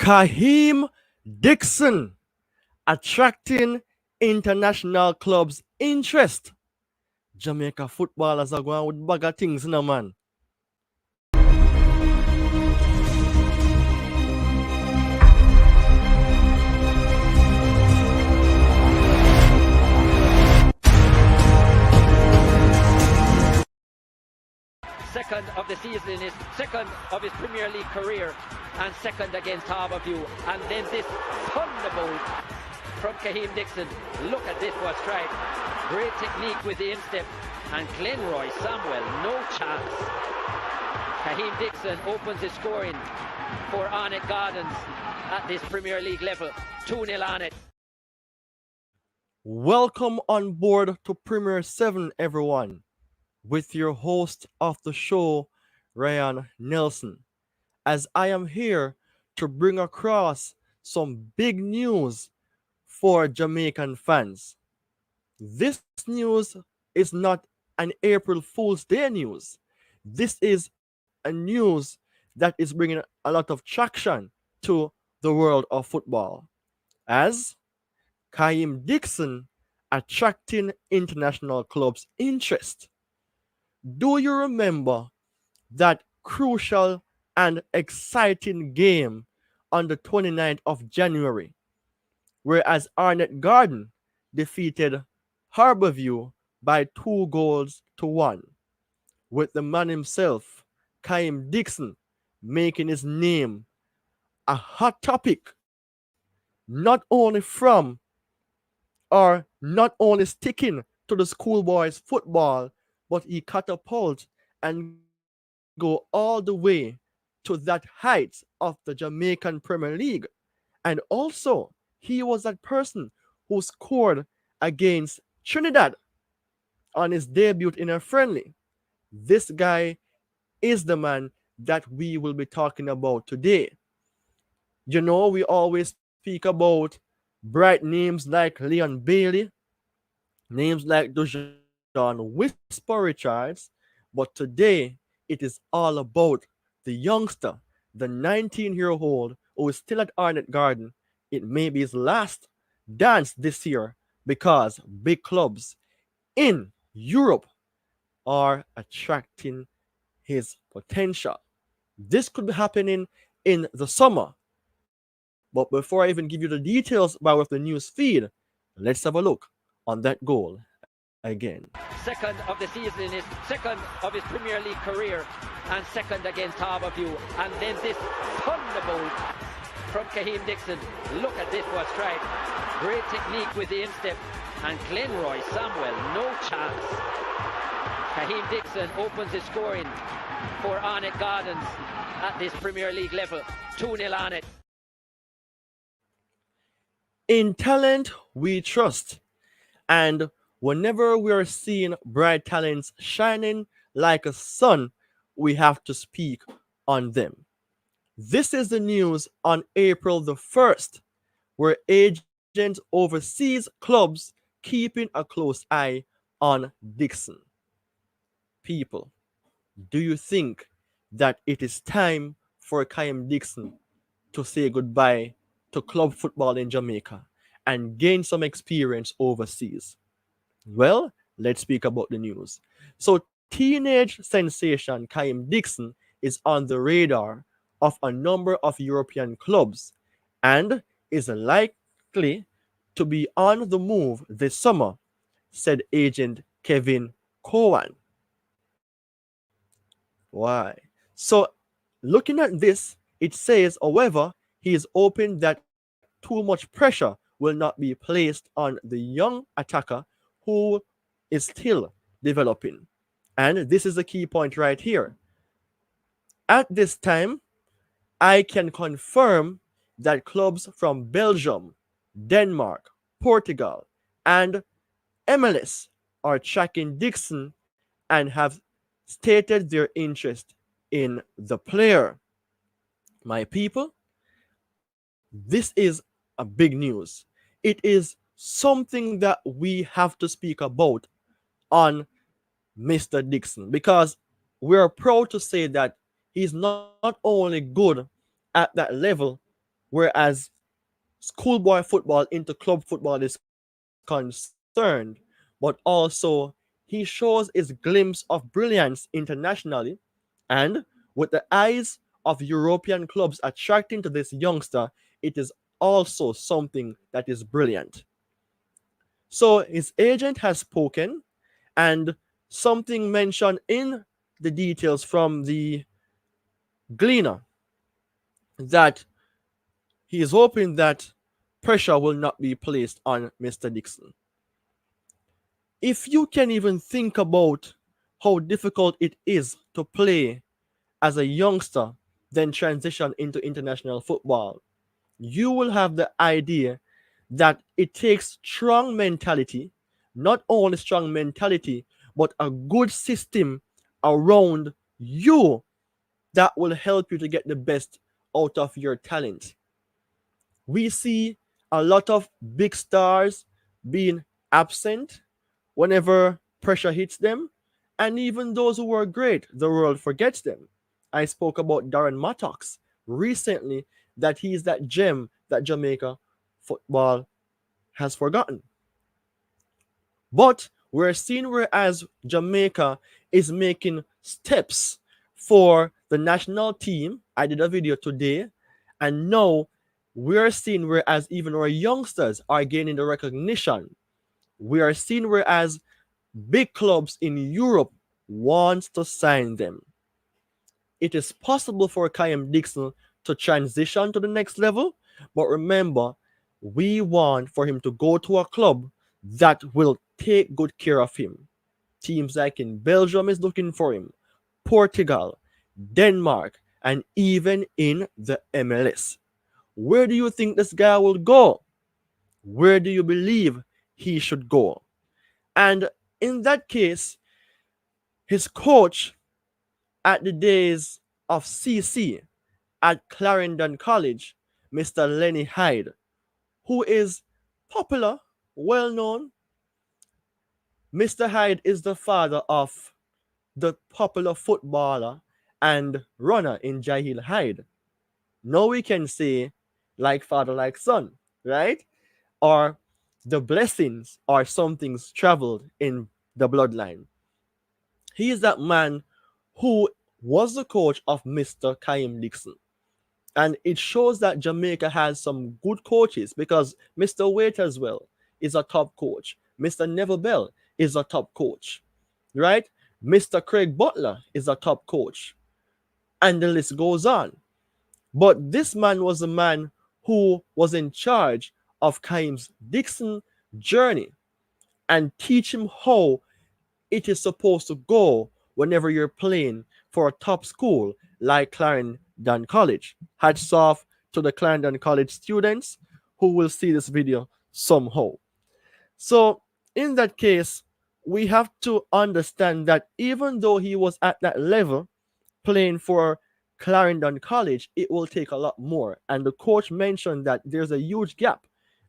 Kaheim Dixon attracting international clubs' interest. Jamaica footballers are going with bag of things, no man. Second of the season, is second of his Premier League career, and second against Harbourview. And then this thunderbolt from Kaheim Dixon. Look at this was tried. Great technique with the instep. And Glenroy Samuel, no chance. Kaheim Dixon opens his scoring for Arnett Gardens at this Premier League level. 2-0 Arnett. Welcome on board to Premier 7, everyone, with your host of the show, Ryan Nelson, as I am here to bring across some big news for Jamaican fans. This news is not an April Fool's Day news. This is a news that is bringing a lot of traction to the world of football, as Kaheim Dixon attracting international clubs' interest. Do you remember that crucial and exciting game on the 29th of January, whereas Arnett Garden defeated Harbourview by 2 goals to 1, with the man himself, Kaheim Dixon, making his name a hot topic, not only from or not only sticking to the schoolboys football, but he catapult and go all the way to that height of the Jamaican Premier League. And also, he was that person who scored against Trinidad on his debut in a friendly. This guy is the man that we will be talking about today. You know, we always speak about bright names like Leon Bailey, names like Dujon Whisper Richards, but today it is all about the youngster, the 19-year-old who is still at Arnett Garden. It may be his last dance this year because big clubs in Europe are attracting his potential. This could be happening in the summer. But before I even give you the details by way of the news feed, let's have a look on that goal again. Second of the season, is second of his Premier League career, and second against Harbourview. And then this thunderbolt from Kaheim Dixon. Look at this was tried. Great technique with the instep. And Glenroy Samuel, no chance. Kaheim Dixon opens his scoring for Arnett Gardens at this Premier League level. 2-0 Arnett. In talent, we trust. And whenever we are seeing bright talents shining like a sun, we have to speak on them. This is the news on April the 1st, where agents overseas clubs keeping a close eye on Dixon. People, do you think that it is time for Kaheim Dixon to say goodbye to club football in Jamaica and gain some experience overseas? Well, let's speak about the news. So, teenage sensation Kaheim Dixon is on the radar of a number of European clubs and is likely to be on the move this summer, said agent Kevin Cowan. Why? So, looking at this, it says, however, he is hoping that too much pressure will not be placed on the young attacker who is still developing. And this is the key point right here. At this time, I can confirm that clubs from Belgium, Denmark, Portugal, and MLS are tracking Dixon and have stated their interest in the player. My people, this is a big news. It is something that we have to speak about on Mr. Dixon because we're proud to say that he's not only good at that level, whereas schoolboy football into club football is concerned, but also he shows his glimpse of brilliance internationally, and with the eyes of European clubs attracting to this youngster, it is also something that is brilliant. So his agent has spoken, and something mentioned in the details from the Gleaner that he is hoping that pressure will not be placed on Mr. Dixon. If you can even think about how difficult it is to play as a youngster, then transition into international football, you will have the idea that it takes strong mentality, not only strong mentality, but a good system around you that will help you to get the best out of your talent. We see a lot of big stars being absent whenever pressure hits them, and even those who were great, the world forgets them. I spoke about Darren Mattox recently, that he is that gem that Jamaica football has forgotten. But we're seeing whereas Jamaica is making steps for the national team. I did a video today, and now we're seeing whereas even our youngsters are gaining the recognition. We are seeing whereas big clubs in Europe want to sign them. It is possible for Kaheim Dixon to transition to the next level, but remember, we want for him to go to a club that will take good care of him. Teams like in Belgium is looking for him, Portugal, Denmark, and even in the MLS. Where do you think this guy will go? Where do you believe he should go? And in that case, his coach at the days of CC at Clarendon College, Mr. Lenny Hyde, who is popular, well known. Mr. Hyde is the father of the popular footballer and runner in Jahil Hyde. Now we can say, like father, like son, right? Or the blessings or something's traveled in the bloodline. He is that man who was the coach of Mr. Kaheim Dixon. And it shows that Jamaica has some good coaches, because Mr. Waite as well is a top coach. Mr. Neville Bell is a top coach, right? Mr. Craig Butler is a top coach. And the list goes on. But this man was the man who was in charge of Kaheim Dixon's journey and teach him how it is supposed to go whenever you're playing for a top school like Clarendon College. Hats off to the Clarendon College students who will see this video somehow. So in that case, we have to understand that even though he was at that level playing for Clarendon College, it will take a lot more. And the coach mentioned that there's a huge gap,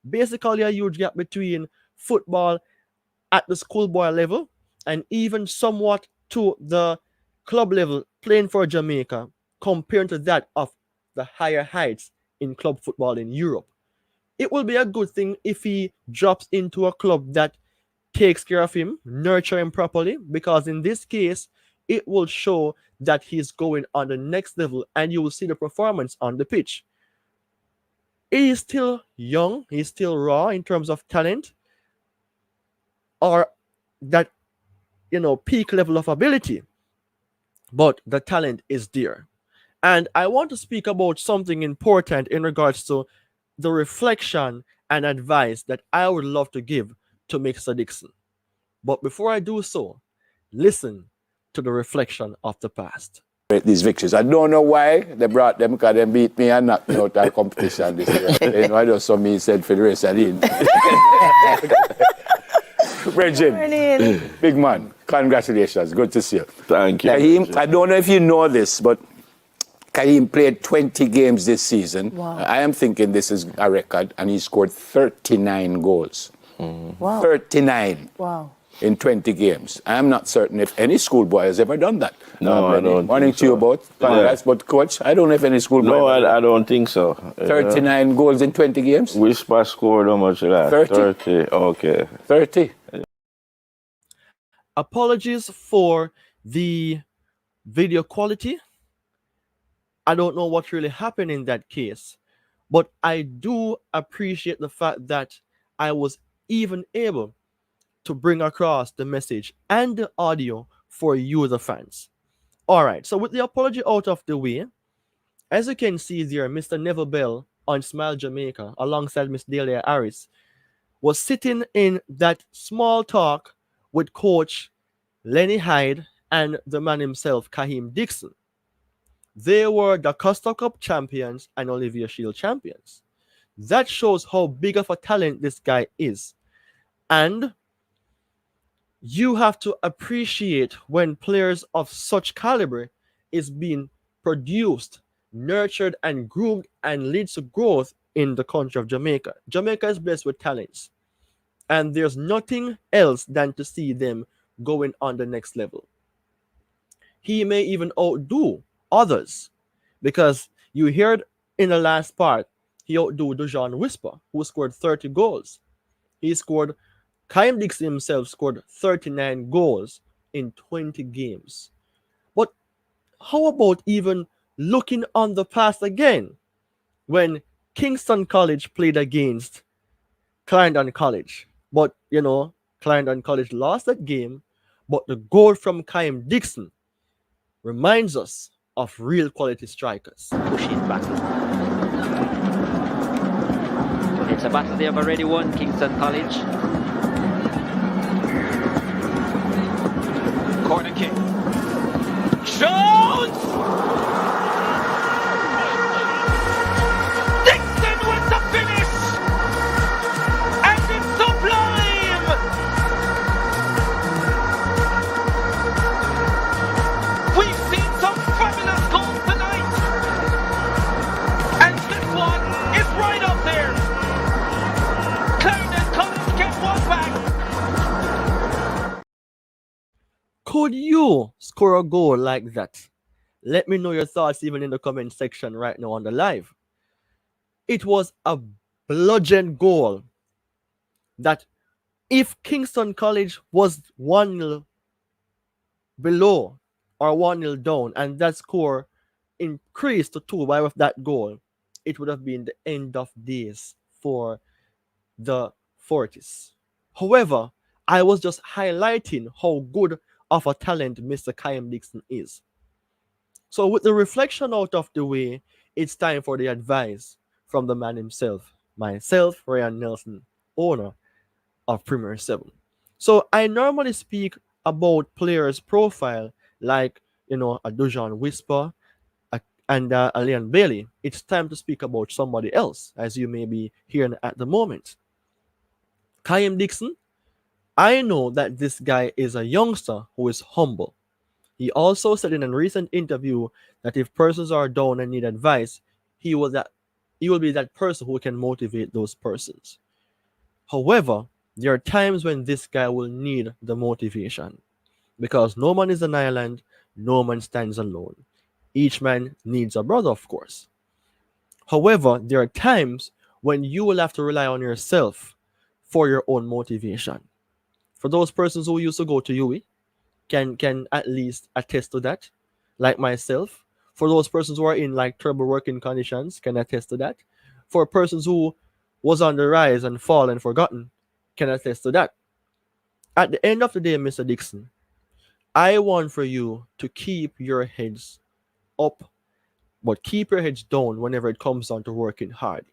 basically a huge gap between football at the schoolboy level and even somewhat to the club level playing for Jamaica compared to that of the higher heights in club football in Europe. It will be a good thing if he drops into a club that takes care of him, nurture him properly, because in this case, it will show that he's going on the next level and you will see the performance on the pitch. He is still young, he's still raw in terms of talent or that, peak level of ability, but the talent is there. And I want to speak about something important in regards to the reflection and advice that I would love to give to Mr. Dixon. But before I do so, listen to the reflection of the past. These victories. I don't know why they brought them, because they beat me and knocked me out of the competition this year. I just saw me said for the rest I didn't. Reggie, big man, congratulations. Good to see you. Thank you. Kaheim, I don't know if you know this, but Kaheim played 20 games this season. Wow. I am thinking this is a record, and he scored 39 goals. Wow. 39. Wow. in 20 games. I'm not certain if any schoolboy has ever done that. No, I don't Morning think to you so. both. Congrats, but coach, I don't know if any schoolboy. No, ever I don't think so. 39 goals in 20 games? Whisper scored how much last? 30. 30. Okay. 30. Apologies for the video quality. I don't know what really happened in that case, but I do appreciate the fact that I was even able to bring across the message and the audio for you, the fans. All right, so with the apology out of the way, as you can see there, Mr. Neville Bell on Smile Jamaica alongside Miss Delia Harris was sitting in that small talk with Coach Lenny Hyde and the man himself, Kaheim Dixon. They were the Costa Cup champions and Olivia Shield champions. That shows how big of a talent this guy is. And you have to appreciate when players of such caliber is being produced, nurtured, and groomed and leads to growth in the country of Jamaica. Jamaica is blessed with talents. And there's nothing else than to see them going on the next level. He may even outdo others, because you heard in the last part, he outdo Dujon Whisper, who scored 30 goals. Kaheim Dixon himself scored 39 goals in 20 games. But how about even looking on the past again, when Kingston College played against Clarendon College? But, Clarendon College lost that game, but the goal from Kaheim Dixon reminds us of real quality strikers. Pushing battle. It's a battle they have already won, Kingston College. Corner kick. Jones! Dixon with the finish! And it's sublime! We've seen some fabulous goals tonight! And this one is right up there! Clarendon College get one back! Could you score a goal like that? Let me know your thoughts even in the comment section right now on the live. It was a bludgeon goal that if Kingston College was 1-0 below or 1-0 down and that score increased to 2 by with that goal, it would have been the end of days for the Fortis. However, I was just highlighting how good of a talent Mr. Kaheim Dixon is. So with the reflection out of the way, it's time for the advice from the man himself, myself, Ryan Nelson, owner of Premier 7. So I normally speak about players' profile like, a Dujon Whisper and a Leon Bailey. It's time to speak about somebody else, as you may be hearing at the moment. Kaheim Dixon, I know that this guy is a youngster who is humble. He also said in a recent interview that if persons are down and need advice, he will be that person who can motivate those persons. However, there are times when this guy will need the motivation, because no man is an island, no man stands alone. Each man needs a brother, of course. However, there are times when you will have to rely on yourself for your own motivation. For those persons who used to go to UE, can at least attest to that, like myself. For those persons who are in like terrible working conditions, can attest to that. For persons who was on the rise and fall and forgotten, can attest to that. At the end of the day, Mr. Dixon, I want for you to keep your heads up, but keep your heads down whenever it comes down to working hard.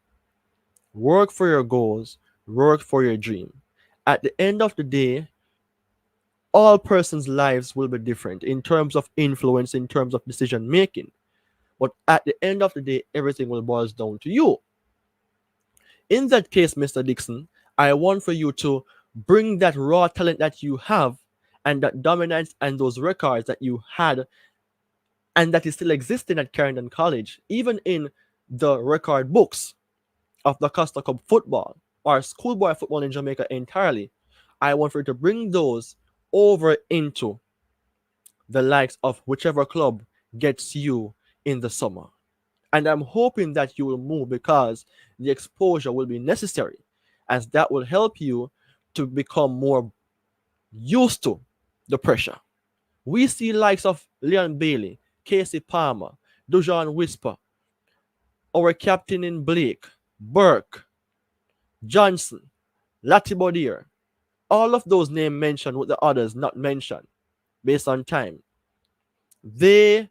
Work for your goals, work for your dream. At the end of the day, all persons' lives will be different in terms of influence, in terms of decision making. But at the end of the day, everything will boil down to you. In that case, Mr. Dixon, I want for you to bring that raw talent that you have and that dominance and those records that you had and that is still existing at Clarendon College, even in the record books of the Costa Cup football or schoolboy football in Jamaica entirely. I want for you to bring those over into the likes of whichever club gets you in the summer. And I'm hoping that you will move because the exposure will be necessary, as that will help you to become more used to the pressure. We see likes of Leon Bailey, Casey Palmer, Dujon Whisper, our captain in Blake, Burke, Johnson, Latibodier, all of those names mentioned with the others not mentioned based on time. They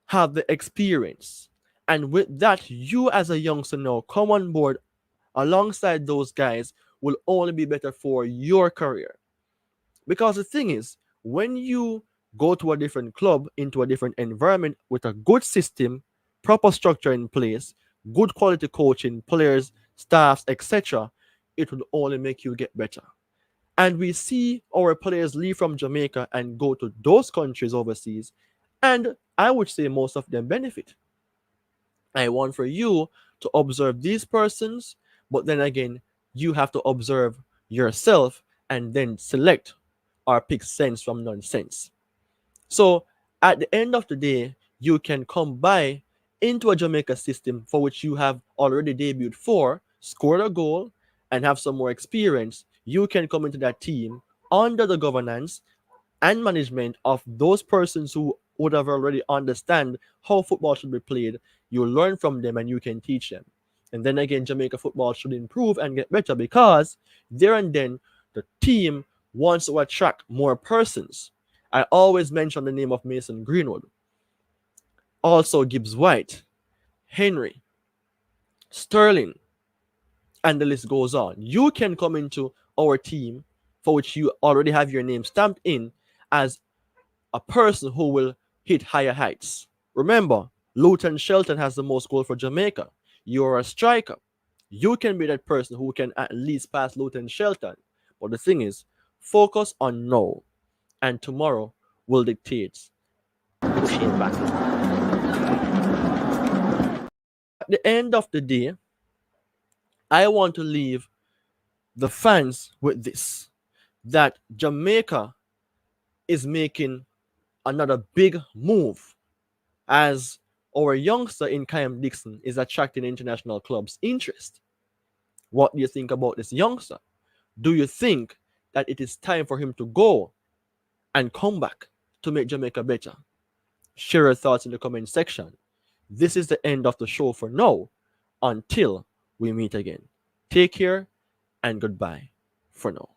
have the experience. And with that, you as a youngster now come on board alongside those guys will only be better for your career. Because the thing is, when you go to a different club, into a different environment with a good system, proper structure in place, good quality coaching, players, staffs, etc., it will only make you get better. And we see our players leave from Jamaica and go to those countries overseas, and I would say most of them benefit. I want for you to observe these persons, but then again, you have to observe yourself and then select or pick sense from nonsense. So at the end of the day, you can come by into a Jamaica system for which you have already debuted for, scored a goal, and have some more experience. You can come into that team under the governance and management of those persons who would have already understand how football should be played. You learn from them and you can teach them. And then again, Jamaica football should improve and get better because there and then the team wants to attract more persons. I always mention the name of Mason Greenwood. Also Gibbs White, Henry, Sterling, and the list goes on. You can come into our team for which you already have your name stamped in as a person who will hit higher heights. Remember, Luton Shelton has the most goals for Jamaica. You're a striker. You can be that person who can at least pass Luton Shelton. But the thing is, focus on now, and tomorrow will dictate pushing back. At the end of the day, I want to leave the fans with this, that Jamaica is making another big move as our youngster in Kaheim Dixon is attracting international clubs' interest. What do you think about this youngster? Do you think that it is time for him to go and come back to make Jamaica better? Share your thoughts in the comment section. This is the end of the show for now. Until we meet again. Take care and goodbye for now.